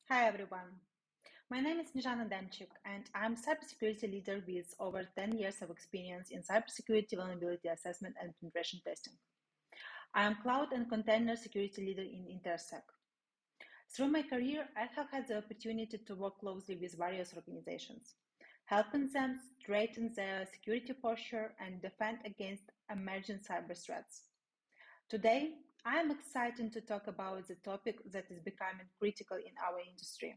Hi everyone, my name is Snizhana Demchyk and I'm a cybersecurity leader with over 10 years of experience in cybersecurity vulnerability assessment and penetration testing. I am cloud and container security leader in Intersec. Through my career, I have had the opportunity to work closely with various organizations, helping them strengthen their security posture and defend against emerging cyber threats. Today, I am excited to talk about the topic that is becoming critical in our industry.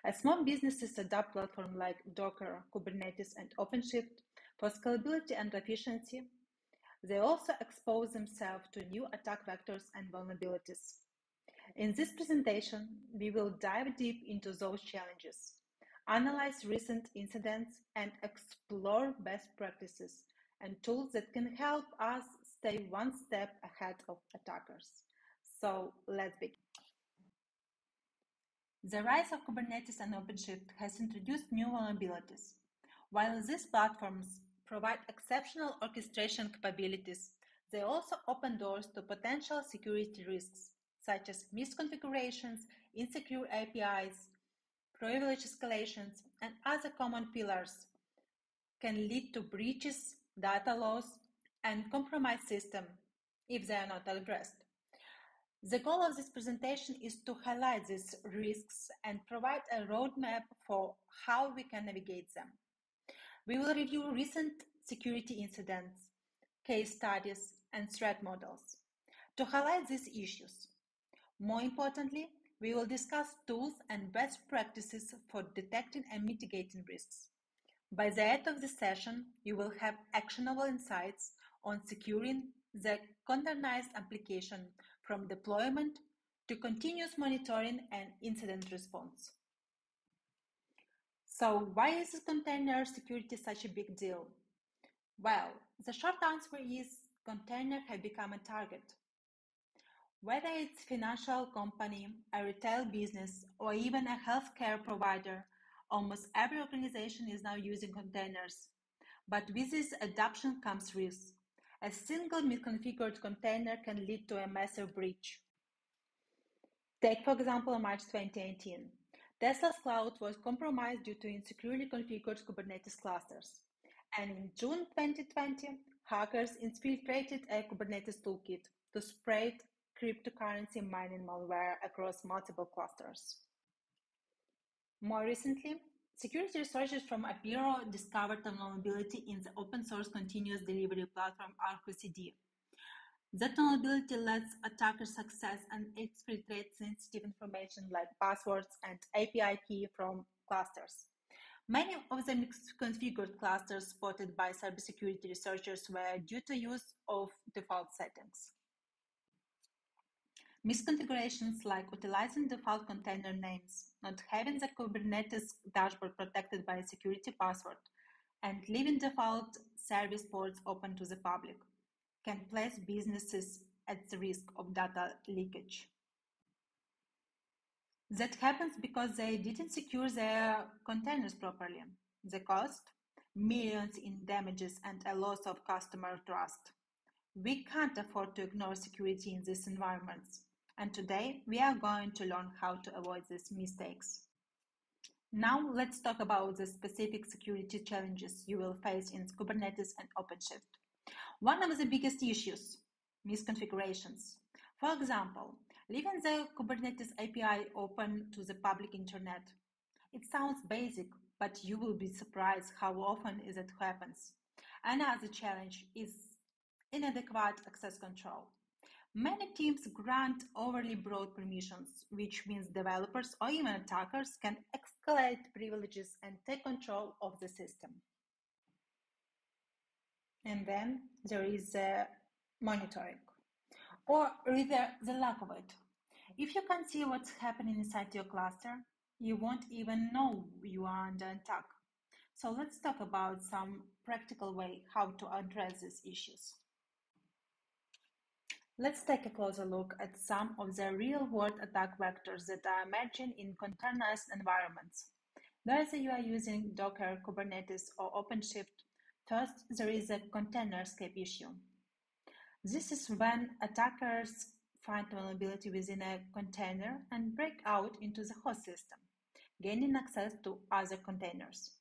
As small businesses adopt platforms like Docker, Kubernetes, and OpenShift for scalability and efficiency, they also expose themselves to new attack vectors and vulnerabilities. In this presentation, we will dive deep into those challenges, analyze recent incidents, and explore best practices and tools that can help us stay one step ahead of attackers. So let's begin. The rise of Kubernetes and OpenShift has introduced new vulnerabilities. While these platforms provide exceptional orchestration capabilities, they also open doors to potential security risks, such as misconfigurations, insecure APIs, privilege escalations, and other common pillars can lead to breaches, data loss, and compromised systems if they are not addressed. The goal of this presentation is to highlight these risks and provide a roadmap for how we can navigate them. We will review recent security incidents, case studies, and threat models to highlight these issues. More importantly, we will discuss tools and best practices for detecting and mitigating risks. By the end of the session, you will have actionable insights on securing the containerized application from deployment to continuous monitoring and incident response. So why is container security such a big deal? Well, the short answer is containers have become a target. Whether it's a financial company, a retail business, or even a healthcare provider, almost every organization is now using containers. But with this adoption comes risk. A single misconfigured container can lead to a massive breach. Take, for example, March 2018. Tesla's cloud was compromised due to insecurely configured Kubernetes clusters. And in June 2020, hackers infiltrated a Kubernetes toolkit to spread cryptocurrency mining malware across multiple clusters. More recently, security researchers from Apiro discovered a vulnerability in the open source continuous delivery platform RQCD. That vulnerability lets attackers access and exfiltrate sensitive information like passwords and API key from clusters. Many of the misconfigured clusters spotted by cybersecurity researchers were due to use of default settings. Misconfigurations like utilizing default container names, not having the Kubernetes dashboard protected by a security password, and leaving default service ports open to the public can place businesses at the risk of data leakage. That happens because they didn't secure their containers properly. The cost? Millions in damages and a loss of customer trust. We can't afford to ignore security in these environments. And today, we are going to learn how to avoid these mistakes. Now, let's talk about the specific security challenges you will face in Kubernetes and OpenShift. One of the biggest issues, misconfigurations. For example, leaving the Kubernetes API open to the public internet. It sounds basic, but you will be surprised how often it happens. Another challenge is inadequate access control. Many teams grant overly broad permissions, which means developers or even attackers can escalate privileges and take control of the system. And then there is monitoring, or rather the lack of it. If you can't see what's happening inside your cluster, you won't even know you are under attack. So let's talk about some practical way how to address these issues. Let's take a closer look at some of the real-world attack vectors that are emerging in containerized environments. Whether you are using Docker, Kubernetes, or OpenShift, first there is a container escape issue. This is when attackers find vulnerability within a container and break out into the host system, gaining access to other containers.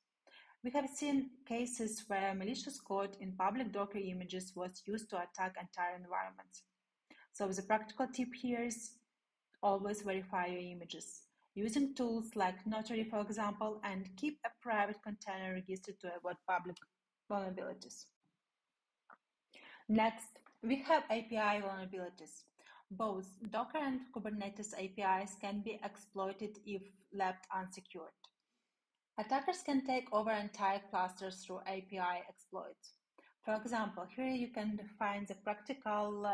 We have seen cases where malicious code in public Docker images was used to attack entire environments. So the practical tip here is always verify your images, using tools like Notary, for example, and keep a private container registered to avoid public vulnerabilities. Next, we have API vulnerabilities. Both Docker and Kubernetes APIs can be exploited if left unsecured. Attackers can take over entire clusters through API exploits. For example, here you can find the practical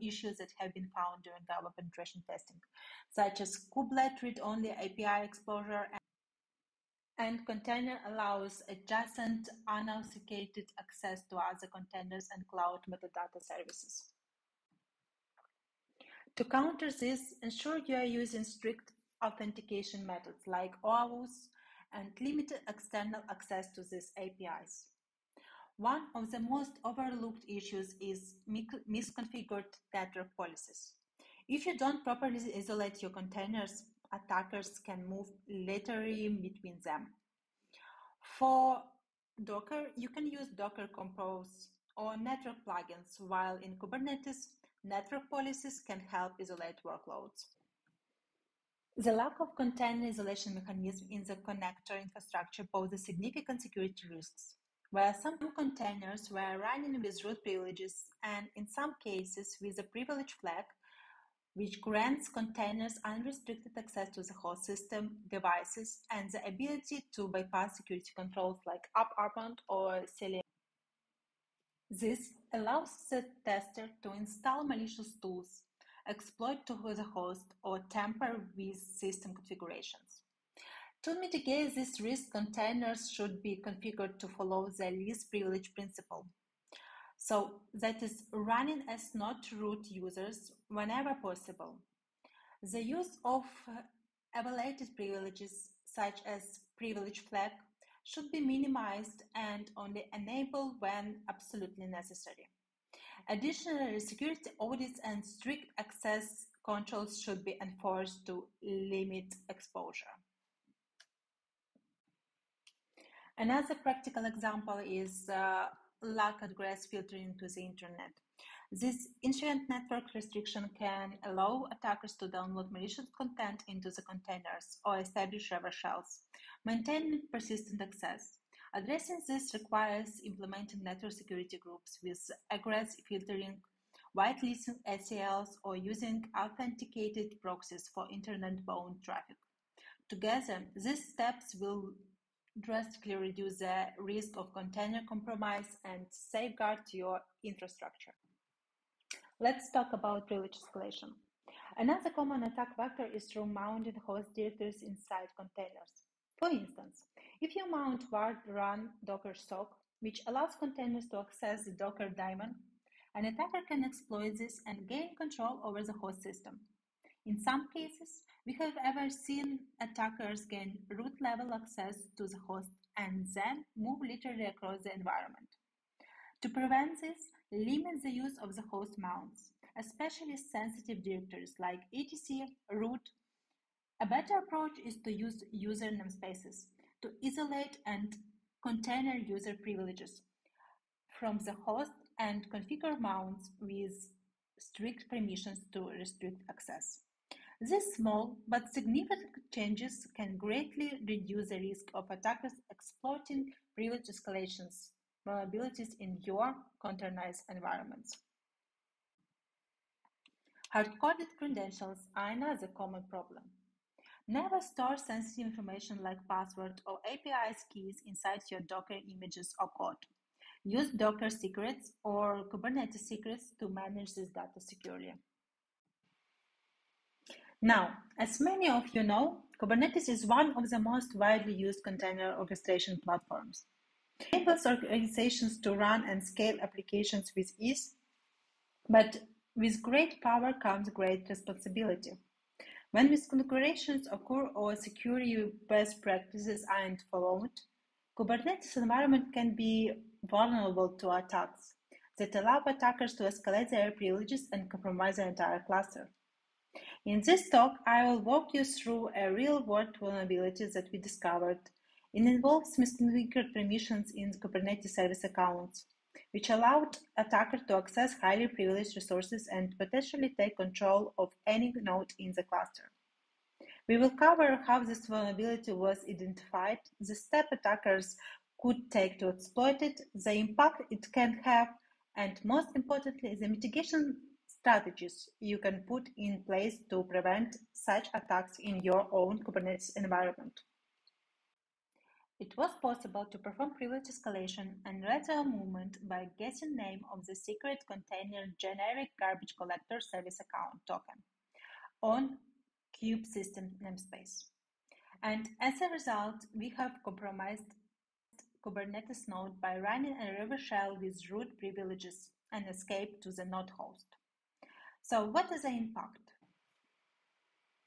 issues that have been found during our penetration testing, such as kubelet read-only API exposure and container allows adjacent unauthenticated access to other containers and cloud metadata services. To counter this, ensure you are using strict authentication methods like OAuth and limited external access to these APIs. One of the most overlooked issues is misconfigured network policies. If you don't properly isolate your containers, attackers can move laterally between them. For Docker, you can use Docker Compose or network plugins, while in Kubernetes, network policies can help isolate workloads. The lack of container isolation mechanism in the connector infrastructure poses significant security risks, where some containers were running with root privileges and in some cases with a privilege flag, which grants containers unrestricted access to the host system, devices, and the ability to bypass security controls like up-armount or Selenium. This allows the tester to install malicious tools, exploit to the host, or tamper with system configurations. To mitigate this risk, containers should be configured to follow the least privilege principle. So that is running as not root users whenever possible. The use of evaluated privileges such as privilege flag should be minimized and only enabled when absolutely necessary. Additionally, security audits and strict access controls should be enforced to limit exposure. Another practical example is lack address filtering to the internet. This inherent network restriction can allow attackers to download malicious content into the containers or establish reverse shells, maintaining persistent access. Addressing this requires implementing network security groups with egress filtering, whitelisting ACLs, or using authenticated proxies for internet-bound traffic. Together, these steps will drastically reduce the risk of container compromise and safeguard your infrastructure. Let's talk about privilege escalation. Another common attack vector is through mounting host directories inside containers. For instance, if you mount run Docker sock, which allows containers to access the Docker daemon, an attacker can exploit this and gain control over the host system. In some cases, we have ever seen attackers gain root-level access to the host and then move literally across the environment. To prevent this, limit the use of the host mounts, especially sensitive directories like etc, root. A better approach is to use user namespaces to isolate and container user privileges from the host and configure mounts with strict permissions to restrict access. These small but significant changes can greatly reduce the risk of attackers exploiting privilege escalations vulnerabilities in your containerized environments. Hard-coded credentials are another common problem. Never store sensitive information like password or API keys inside your Docker images or code. Use Docker secrets or Kubernetes secrets to manage this data securely. Now, as many of you know, Kubernetes is one of the most widely used container orchestration platforms. It enables organizations to run and scale applications with ease, but with great power comes great responsibility. When misconfigurations occur or security best practices aren't followed, Kubernetes environment can be vulnerable to attacks that allow attackers to escalate their privileges and compromise the entire cluster. In this talk, I will walk you through a real-world vulnerability that we discovered. It involves misconfigured permissions in Kubernetes service accounts, which allowed attackers to access highly privileged resources and potentially take control of any node in the cluster. We will cover how this vulnerability was identified, the steps attackers could take to exploit it, the impact it can have, and most importantly, the mitigation strategies you can put in place to prevent such attacks in your own Kubernetes environment. It was possible to perform privilege escalation and lateral movement by guessing name of the secret container generic garbage collector service account token on kube system namespace. And as a result, we have compromised Kubernetes node by running a reverse shell with root privileges and escape to the node host. So what is the impact?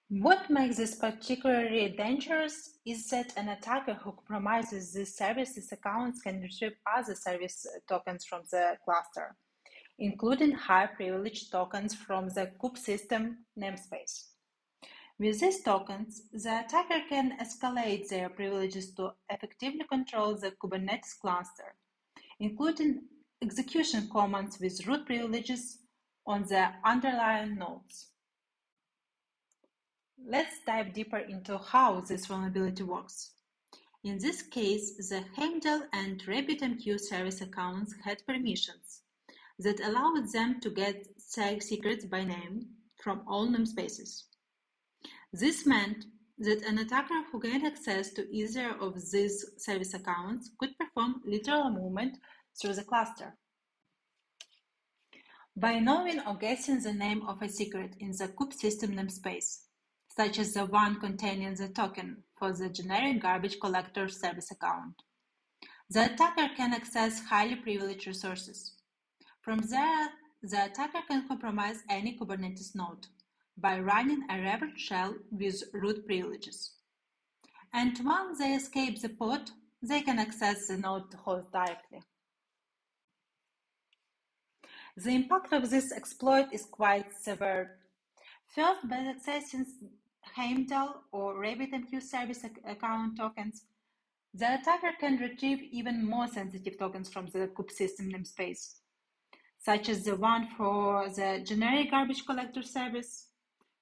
What makes this particularly dangerous is that an attacker who compromises these services accounts can retrieve other service tokens from the cluster, including high privilege tokens from the kube system namespace. With these tokens, the attacker can escalate their privileges to effectively control the Kubernetes cluster, including execution commands with root privileges on the underlying nodes. Let's dive deeper into how this vulnerability works. In this case, the Heimdall and RabbitMQ service accounts had permissions that allowed them to get secrets by name from all namespaces. This meant that an attacker who gained access to either of these service accounts could perform lateral movement through the cluster. By knowing or guessing the name of a secret in the kube system namespace, such as the one containing the token for the generic garbage collector service account, the attacker can access highly privileged resources. From there, the attacker can compromise any Kubernetes node by running a reverse shell with root privileges. And once they escape the pod, they can access the node host directly. The impact of this exploit is quite severe. First, by accessing Heimdall or RabbitMQ service account tokens, the attacker can retrieve even more sensitive tokens from the kube system namespace, such as the one for the generic garbage collector service.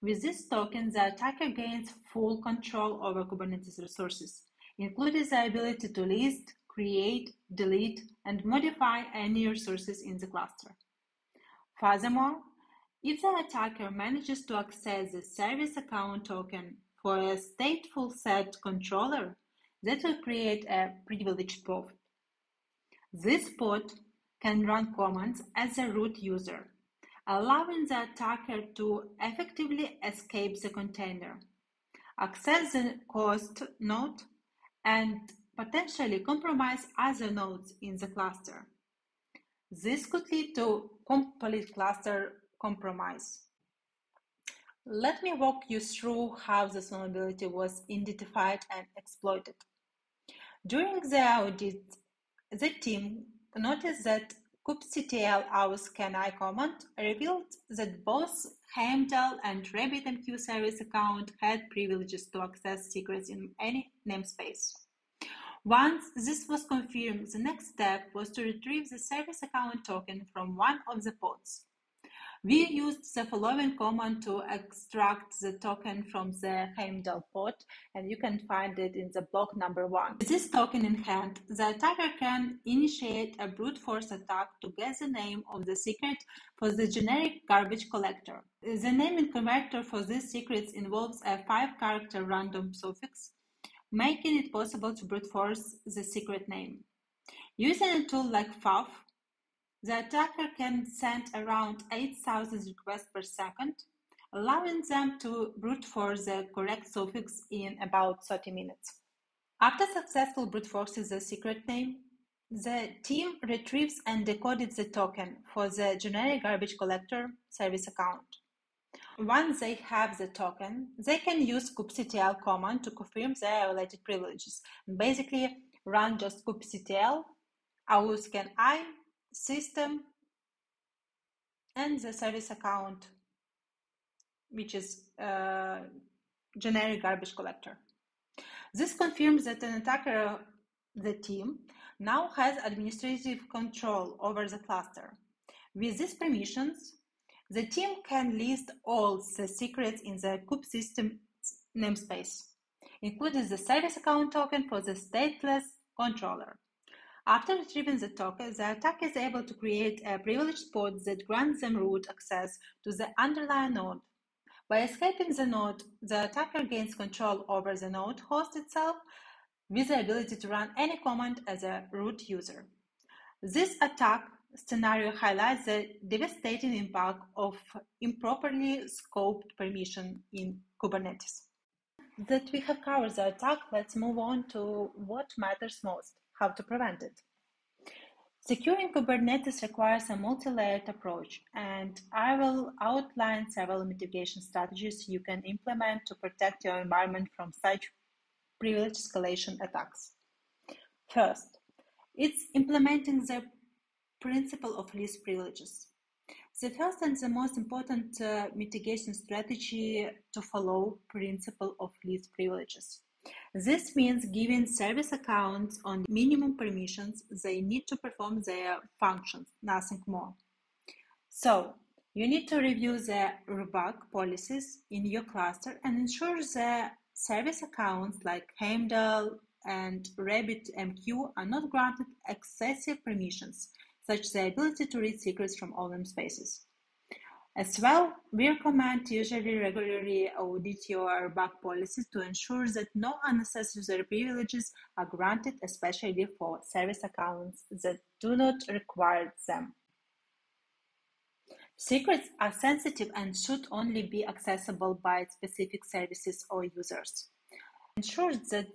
With this token, the attacker gains full control over Kubernetes resources, including the ability to list, create, delete, and modify any resources in the cluster. Furthermore, if the attacker manages to access the service account token for a stateful set controller, that will create a privileged pod. This pod can run commands as a root user, allowing the attacker to effectively escape the container, access the host node, and potentially compromise other nodes in the cluster. This could lead to complete cluster compromise. Let me walk you through how this vulnerability was identified and exploited. During the audit, the team noticed that kubectl auth-scan command revealed that both Heimdall and RabbitMQ service account had privileges to access secrets in any namespace. Once this was confirmed, the next step was to retrieve the service account token from one of the pods. We used the following command to extract the token from the Heimdall pod, and you can find it in the block number 1. With this token in hand, the attacker can initiate a brute force attack to guess the name of the secret for the generic garbage collector. The naming convention for these secrets involves a 5-character random suffix, making it possible to brute force the secret name. Using a tool like FAF, the attacker can send around 8,000 requests per second, allowing them to brute force the correct suffix in about 30 minutes. After successful brute forcing the secret name, the team retrieves and decoded the token for the generic garbage collector service account. Once they have the token, they can use kubectl command to confirm their related privileges, and basically run just kubectl, auth-scan system, and the service account which is generic garbage collector. This confirms that an attacker, the team, now has administrative control over the cluster. With these permissions, the team can list all the secrets in the kube system namespace, including the service account token for the stateless controller. After retrieving the token, the attacker is able to create a privileged pod that grants them root access to the underlying node. By escaping the node, the attacker gains control over the node host itself with the ability to run any command as a root user. This attack scenario highlights the devastating impact of improperly scoped permission in Kubernetes. That we have covered the attack, let's move on to what matters most, how to prevent it. Securing Kubernetes requires a multi-layered approach, and I will outline several mitigation strategies you can implement to protect your environment from such privilege escalation attacks. First, it's implementing the principle of least privileges. The first and the most important mitigation strategy to follow principle of least privileges. This means giving service accounts on minimum permissions they need to perform their functions, nothing more. So, you need to review the RBAC policies in your cluster and ensure the service accounts like Heimdall and RabbitMQ are not granted excessive permissions, such as the ability to read secrets from all namespaces. As well, we recommend to usually regularly audit your RBAC policies to ensure that no unnecessary privileges are granted, especially for service accounts that do not require them. Secrets are sensitive and should only be accessible by specific services or users. Ensure that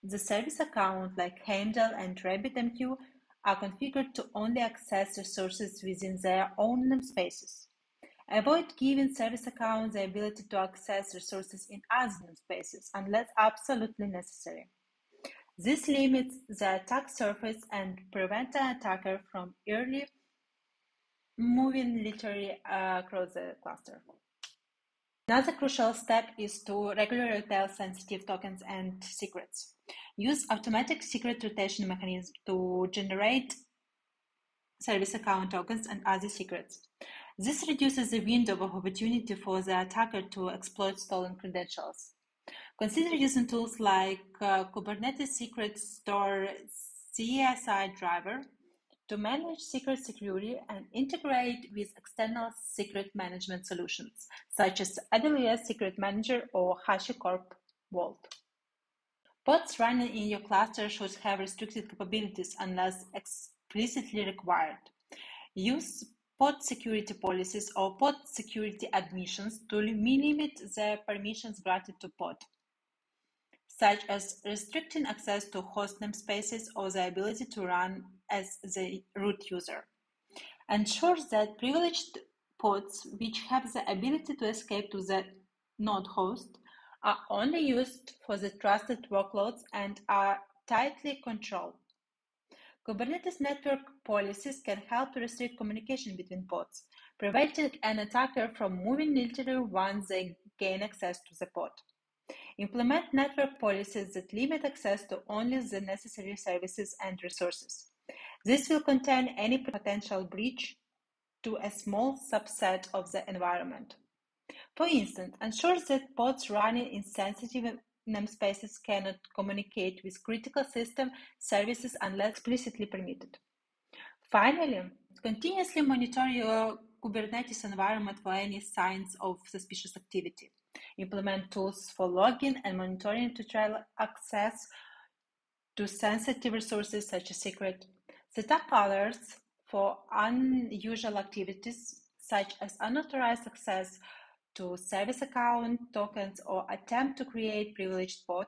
the service account like Heimdall and RabbitMQ are configured to only access resources within their own namespaces. Avoid giving service accounts the ability to access resources in other namespaces unless absolutely necessary. This limits the attack surface and prevents an attacker from early moving literally across the cluster. Another crucial step is to regularly tell sensitive tokens and secrets. Use automatic secret rotation mechanisms to generate service account tokens and other secrets. This reduces the window of opportunity for the attacker to exploit stolen credentials. Consider using tools like Kubernetes Secret Store CSI driver to manage secret security and integrate with external secret management solutions, such as AWS Secret Manager or HashiCorp Vault. Pods running in your cluster should have restricted capabilities unless explicitly required. Use pod security policies or pod security admissions to limit the permissions granted to pod, such as restricting access to host namespaces or the ability to run as the root user. Ensure that privileged pods which have the ability to escape to the node host are only used for the trusted workloads and are tightly controlled. Kubernetes network policies can help to restrict communication between pods, preventing an attacker from moving literally once they gain access to the pod. Implement network policies that limit access to only the necessary services and resources. This will contain any potential breach to a small subset of the environment. For instance, ensure that pods running in sensitive namespaces cannot communicate with critical system services unless explicitly permitted. Finally, continuously monitor your Kubernetes environment for any signs of suspicious activity. Implement tools for logging and monitoring to trail access to sensitive resources such as secret. Set up alerts for unusual activities such as unauthorized access to service account tokens or attempt to create privileged pod.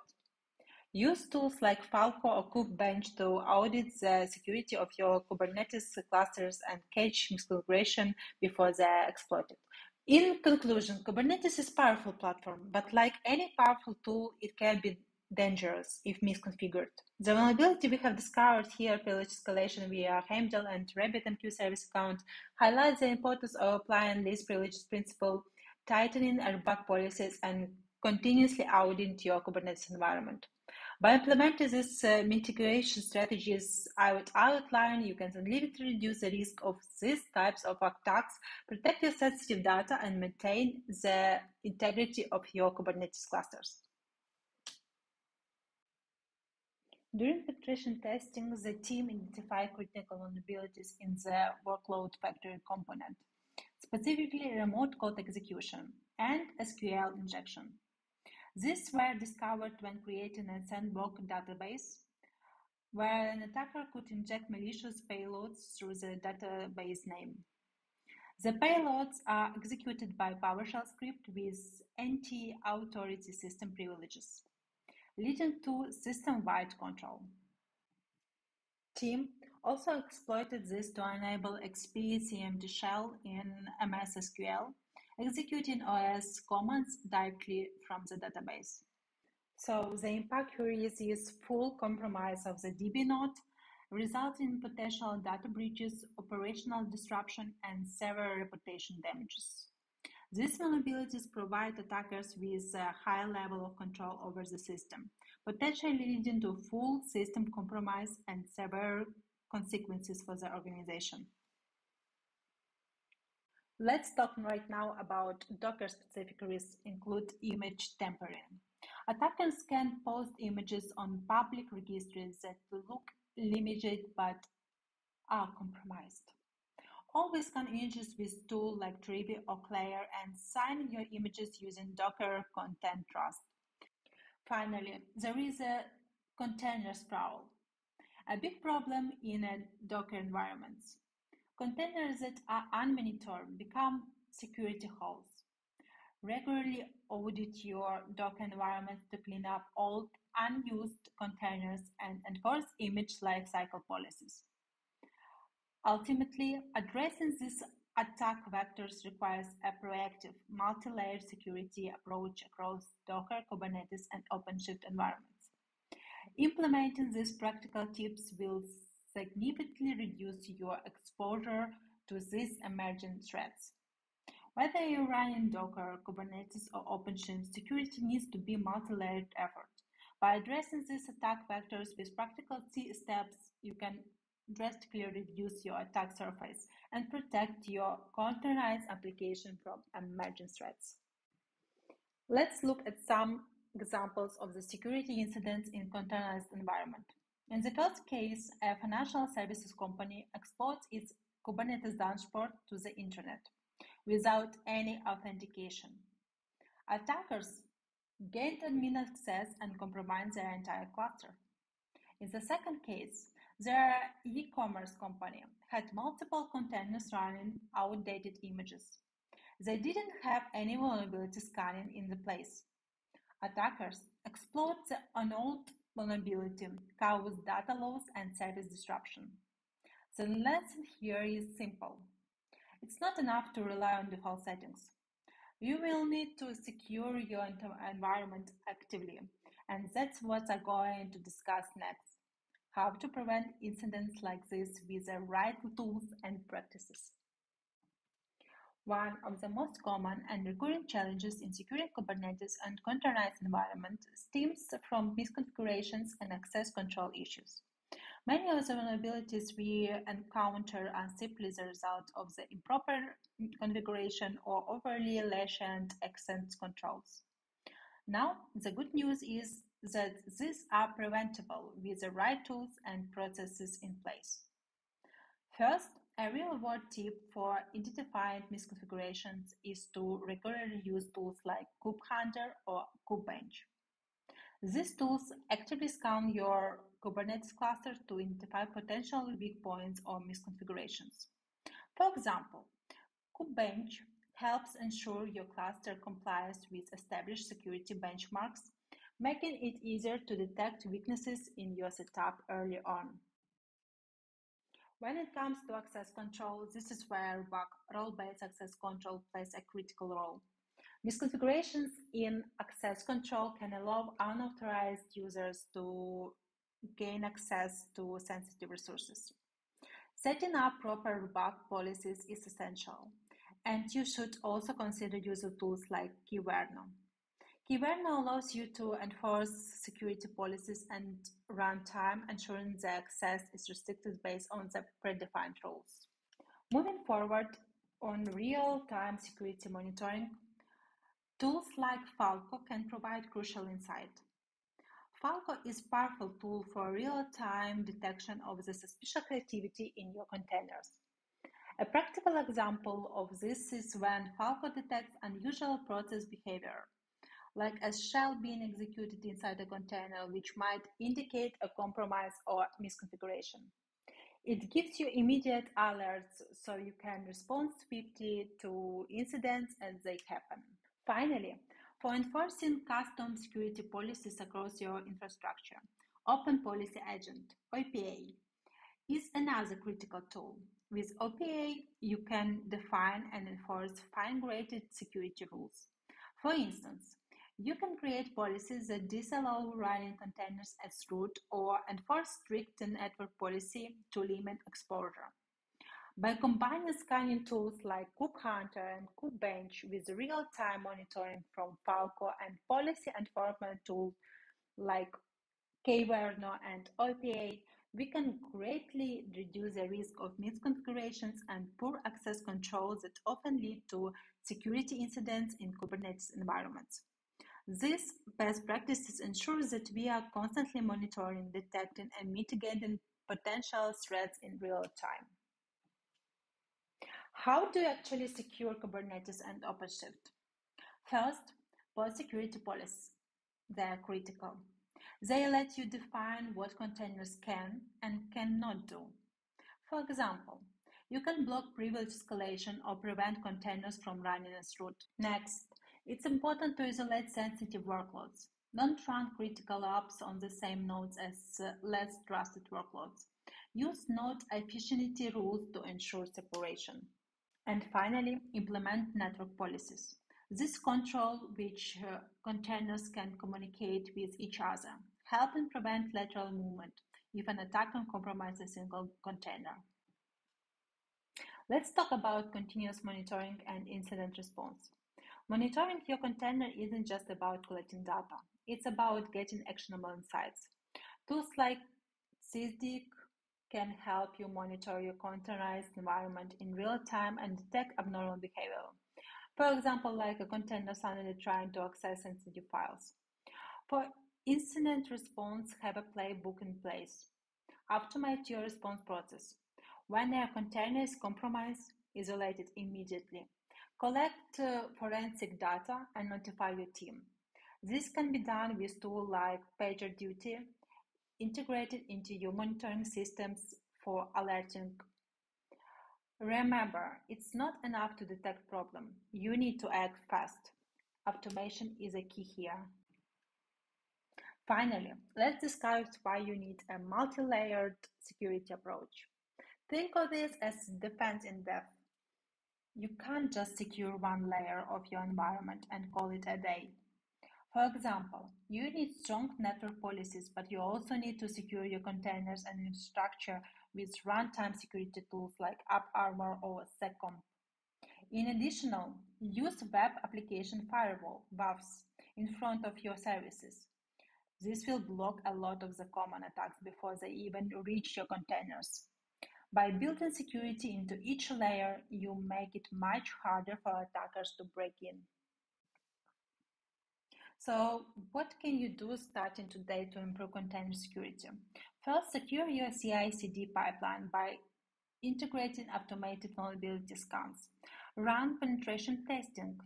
Use tools like Falco or Kubebench to audit the security of your Kubernetes clusters and catch misconfiguration before they are exploited. In conclusion, Kubernetes is a powerful platform, but like any powerful tool, it can be dangerous if misconfigured. The vulnerability we have discovered here, privilege escalation via Heimdall and RabbitMQ service account, highlights the importance of applying least privileges principle tightening RBAC policies, and continuously auditing your Kubernetes environment. By implementing these mitigation strategies I would outline, you can significantly reduce the risk of these types of attacks, protect your sensitive data, and maintain the integrity of your Kubernetes clusters. During penetration testing, the team identified critical vulnerabilities in the workload factory component, specifically remote code execution and SQL injection. These were discovered when creating a sandbox database, where an attacker could inject malicious payloads through the database name. The payloads are executed by PowerShell script with anti-authority system privileges, leading to system-wide control. Team also exploited this to enable XP-CMD shell in MS SQL, executing OS commands directly from the database. So the impact here is full compromise of the DB node, resulting in potential data breaches, operational disruption, and severe reputation damages. These vulnerabilities provide attackers with a high level of control over the system, potentially leading to full system compromise and severe consequences for the organization. Let's talk right now about Docker-specific risks include image tampering. Attackers can post images on public registries that look legitimate but are compromised. Always scan images with tools like Trivy or Claire and sign your images using Docker Content Trust. Finally, there is a container sprawl, a big problem in Docker environments. Containers that are unmonitored become security holes. Regularly audit your Docker environment to clean up old, unused containers and enforce image lifecycle policies. Ultimately, addressing these attack vectors requires a proactive, multi-layered security approach across Docker, Kubernetes, and OpenShift environments. Implementing these practical tips will significantly reduce your exposure to these emerging threats. Whether you're running Docker, Kubernetes, or OpenShift, security needs to be a multi-layered effort. By addressing these attack vectors with practical steps, you can drastically reduce your attack surface and protect your containerized application from emerging threats. Let's look at some examples of the security incidents in containerized environment. In the first case, a financial services company exploits its Kubernetes dashboard to the internet without any authentication. Attackers gained admin access and compromised their entire cluster. In the second case, their e-commerce company had multiple containers running outdated images. They didn't have any vulnerability scanning in the place. Attackers exploit the unknown vulnerability, cause data loss and service disruption. The lesson here is simple. It's not enough to rely on default settings. You will need to secure your environment actively, and that's what I'm going to discuss next. How to prevent incidents like this with the right tools and practices. One of the most common and recurring challenges in securing Kubernetes and containerized environment stems from misconfigurations and access control issues. Many of the vulnerabilities we encounter are simply the result of the improper configuration or overly latent access controls. Now, the good news is that these are preventable with the right tools and processes in place. First, a real-world tip for identifying misconfigurations is to regularly use tools like KubeHunter or KubeBench. These tools actively scan your Kubernetes cluster to identify potential weak points or misconfigurations. For example, KubeBench helps ensure your cluster complies with established security benchmarks, making it easier to detect weaknesses in your setup early on. When it comes to access control, this is where role-based access control plays a critical role. Misconfigurations in access control can allow unauthorized users to gain access to sensitive resources. Setting up proper bug policies is essential. And you should also consider user tools like Kyverno. Kyverno allows you to enforce security policies and runtime, ensuring the access is restricted based on the predefined rules. Moving forward on real-time security monitoring, tools like Falco can provide crucial insight. Falco is a powerful tool for real-time detection of the suspicious activity in your containers. A practical example of this is when Falco detects unusual process behavior, like a shell being executed inside a container, which might indicate a compromise or misconfiguration. It gives you immediate alerts so you can respond swiftly to incidents as they happen. Finally, for enforcing custom security policies across your infrastructure, Open Policy Agent, OPA, is another critical tool. With OPA, you can define and enforce fine-grained security rules. For instance, you can create policies that disallow running containers as root or enforce strict network policy to limit exposure. By combining scanning tools like KubeHunter and KubeBench with real-time monitoring from Falco and policy enforcement tools like Kyverno and OPA, we can greatly reduce the risk of misconfigurations and poor access controls that often lead to security incidents in Kubernetes environments. These best practices ensure that we are constantly monitoring, detecting, and mitigating potential threats in real time. How do you actually secure Kubernetes and OpenShift? First, post security policies. They are critical. They let you define what containers can and cannot do. For example, you can block privilege escalation or prevent containers from running as root. Next, it's important to isolate sensitive workloads. Don't run critical apps on the same nodes as less trusted workloads. Use node efficiency rules to ensure separation. And finally, implement network policies. This control which containers can communicate with each other, helping prevent lateral movement if an attacker compromises a single container. Let's talk about continuous monitoring and incident response. Monitoring your container isn't just about collecting data. It's about getting actionable insights. Tools like Snizhana can help you monitor your containerized environment in real time and detect abnormal behavior. For example, like a container suddenly trying to access sensitive files. For incident response, have a playbook in place. Automate your response process. When a container is compromised, isolate it immediately. Collect forensic data and notify your team. This can be done with tools like PagerDuty, integrated into your monitoring systems for alerting. Remember, it's not enough to detect problem. You need to act fast. Automation is a key here. Finally, let's discuss why you need a multi-layered security approach. Think of this as defense in depth. You can't just secure one layer of your environment and call it a day. For example, you need strong network policies, but you also need to secure your containers and infrastructure with runtime security tools like AppArmor or SecComp. In addition, use web application firewall (WAFs) in front of your services. This will block a lot of the common attacks before they even reach your containers. By building security into each layer, you make it much harder for attackers to break in. So, what can you do starting today to improve container security? First, secure your CI/CD pipeline by integrating automated vulnerability scans. Run penetration testing.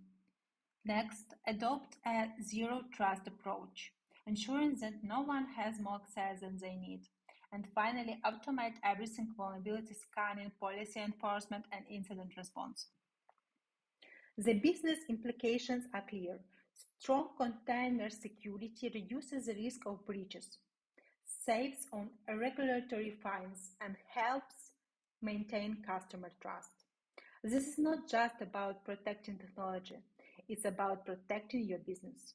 Next, adopt a zero-trust approach, ensuring that no one has more access than they need. And finally, automate everything: vulnerability scanning, policy enforcement, and incident response. The business implications are clear. Strong container security reduces the risk of breaches, saves on regulatory fines, and helps maintain customer trust. This is not just about protecting technology, it's about protecting your business.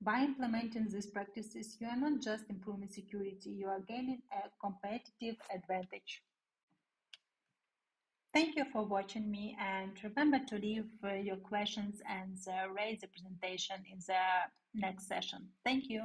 By implementing these practices, you are not just improving security, you are gaining a competitive advantage. Thank you for watching me, and remember to leave your questions and rate the presentation in the next session. Thank you.